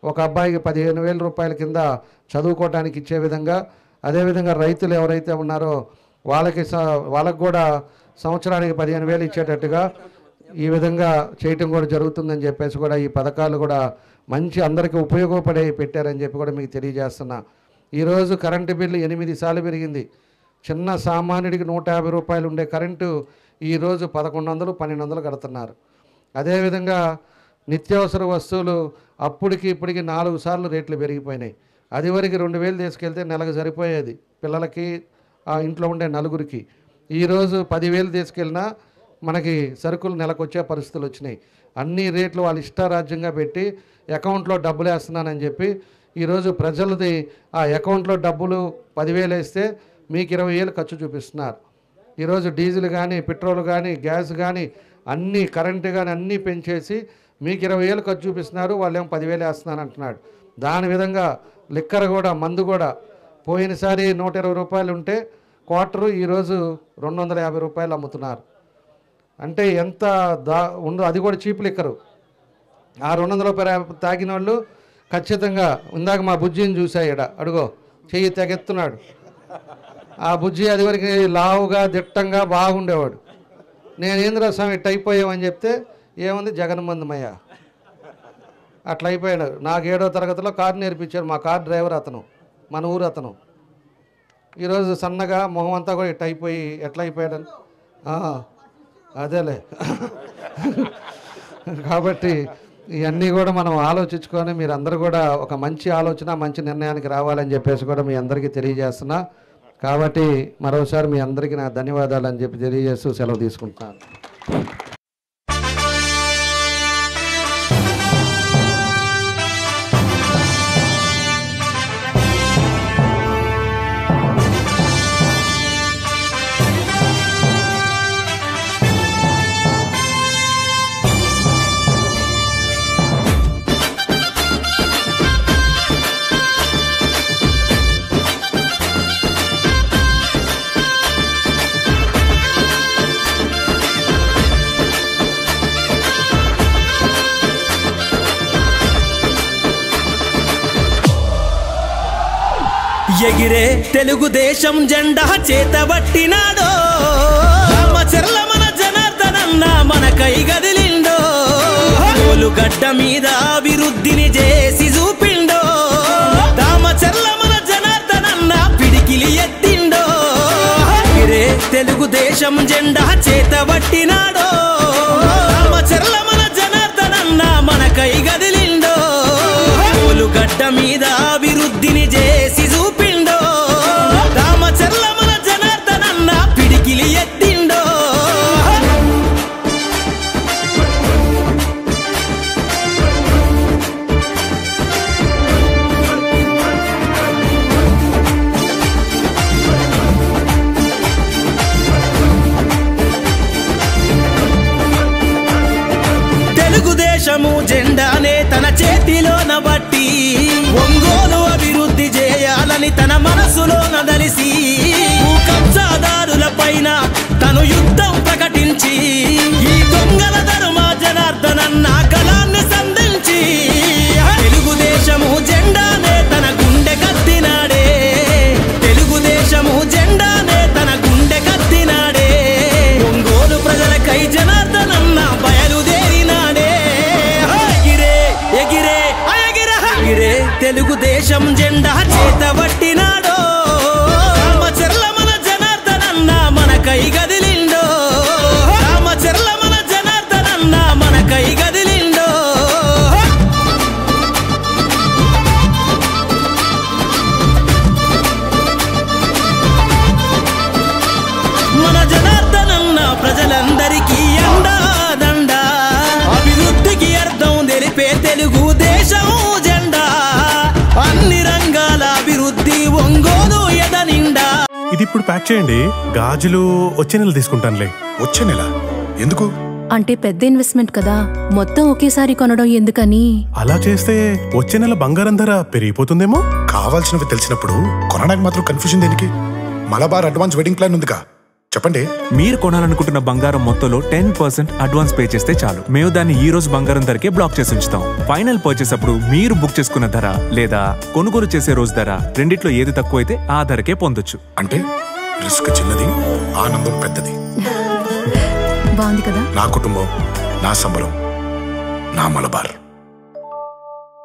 ఒక అబ్బాయికి 15,000 రూపాయల కింద చదువుకోవడానికి ఇచ్చే విధంగా, అదేవిధంగా రైతులు ఎవరైతే ఉన్నారో వాళ్ళకి కూడా సంవత్సరానికి 15,000 ఇచ్చేటట్టుగా ఈ విధంగా చేయటం కూడా జరుగుతుందని చెప్పేసి కూడా ఈ పథకాలు కూడా మంచి అందరికీ ఉపయోగపడే పెట్టారని చెప్పి కూడా మీకు తెలియజేస్తున్నా. ఈరోజు కరెంటు బిల్లు 8 సార్లు పెరిగింది. చిన్న సామాన్యుడికి 150 రూపాయలు ఉండే కరెంటు ఈరోజు 1,100, 1,200 కడుతున్నారు. అదేవిధంగా నిత్యావసర వస్తువులు అప్పటికి ఇప్పటికి 4 సార్లు రేట్లు పెరిగిపోయినాయి. అది వరకు 2,000 తీసుకెళ్తే నెలకు సరిపోయేది పిల్లలకి, ఆ ఇంట్లో ఉండే నలుగురికి. ఈరోజు 10,000 తీసుకెళ్ళినా మనకి సరుకులు నెలకు వచ్చే పరిస్థితులు వచ్చినాయి. అన్ని రేట్లు వాళ్ళు ఇష్టారాజ్యంగా పెట్టి అకౌంట్లో డబ్బులు వేస్తున్నానని చెప్పి ఈరోజు ప్రజలది ఆ అకౌంట్లో డబ్బులు 10,000 వేస్తే మీకు 20,000 ఖర్చు చూపిస్తున్నారు. ఈరోజు డీజిల్ కానీ, పెట్రోల్ కానీ, గ్యాస్ కానీ, అన్నీ కరెంటు కానీ అన్నీ పెంచేసి మీకు 20,000 ఖర్చు చూపిస్తున్నారు, వాళ్ళేమో 10,000 వేస్తున్నాను అంటున్నాడు. దాని విధంగా లిక్కర్ కూడా, మందు కూడా పోయినసారి 120 రూపాయలు ఉంటే క్వార్టరు ఈరోజు 250 రూపాయలు అమ్ముతున్నారు. అంటే ఎంత ఉందో, అది కూడా చీప్ లిక్కరు. ఆ 200 రూపాయలు తాగిన వాళ్ళు ఖచ్చితంగా ఇందాక మా బుజ్జిని చూసాయడ, అడుగో చెయ్యి తెగెత్తున్నాడు. ఆ బుజ్జి అది వరకు లావుగా దిట్టంగా బాగుండేవాడు. నేను ఏంద్ర స్వామి ఇట్ అయిపోయామని చెప్తే ఏముంది జగన్మందమయ్య అట్లా అయిపోయాడు. నాకు 7వ తరగతిలో కారు నేర్పించాడు మా కార్ డ్రైవర్ అతను, మన ఊరు అతను. ఈరోజు సన్నగా మొహం అంతా కూడా ఇట్ అయిపోయి ఎట్లా అయిపోయాడని అదేలే. కాబట్టి ఇవన్నీ కూడా మనం ఆలోచించుకొని మీరందరూ కూడా ఒక మంచి ఆలోచన, మంచి నిర్ణయానికి రావాలని చెప్పేసి కూడా మీ అందరికీ తెలియజేస్తున్నా. కాబట్టి మరోసారి మీ అందరికీ నా ధన్యవాదాలు అని చెప్పి తెలియజేస్తూ సెలవు తీసుకుంటున్నాను. ఎగిరే తెలుగుదేశం జెండా చేతబట్టినాడో, రామచర్ల మన జనార్దనన్న మన కై గదిలిండో, గడ్డ మీద అభివృద్ధిని చేసి చూపిండో, రామచర్ల మన జనార్దనన్న పిడికిలి ఎత్తిండో. ఎగిరే తెలుగుదేశం జెండా చేతబట్టినాడో, రామచర్ల మన జనార్దనన్న మన కై గదిలిండో, గడ్డ మీద అభివృద్ధిని చేసి చూపిండో, రామచర్ల మన జనార్దనన్న పిడికిలి ఎత్తిండో. తెలుగుదేశము జెండానే తన చేతిలోన బట్టి ఒంగోలు అభివృద్ధి తెలుగుదేశం జెండా చేతబట్టినాడో రామచర్ల మన జనార్దనన్న మన కై గదిలిండో రామచర్ల మన జనార్దనన్న మన కై గదిలిండో మన జనార్దనన్న ప్రజలందరికీ అండా అభివృద్ధికి అర్థం తెలిపే తెలుగుదేశం జెండా అన్ని రంగాల అభివృద్ధి ఒంగోలు ఎదనిండా. ఇది ఇప్పుడు ప్యాక్ చేయండి, గాజులు వచ్చే నెల తీసుకుంటానులే. వచ్చే నెల ఎందుకు? అంటే పెద్ద ఇన్వెస్ట్మెంట్ కదా, మొత్తం ఒకేసారి కొనడం ఎందుకని. అలా చేస్తే వచ్చే నెల బంగారం ధర పెరిగిపోతుందేమో. కావాల్సినవి తెలిసినప్పుడు కొనడానికి మాత్రం కన్ఫ్యూజన్ దేనికి? మలబార్ అడ్వాన్స్ వెడ్డింగ్ ప్లాన్ ఉందిగా, చెప్పండి. మీరు కొనాలనుకుంటున్న బంగారం మొత్తంలో 10% అడ్వాన్స్ పే చేస్తే చాలు. మేము దాన్ని ఈ రోజు బంగారం ధరకే బ్లాక్ చేసి ఉంచుతాం. ఫైనల్ పర్చేస్ అప్పుడు మీరు బుక్ చేసుకున్న ధర లేదా కొనుగోలు చేసే రోజు ధర రెండిట్లో ఏది తక్కువైతే ఆ ధరకే పొందొచ్చు. అంటే రిస్క్ చిన్నది, ఆనందం పెద్దది. బాగుంది కదా. నా కుటుంబం, నా సంబరం, నా మలబార్.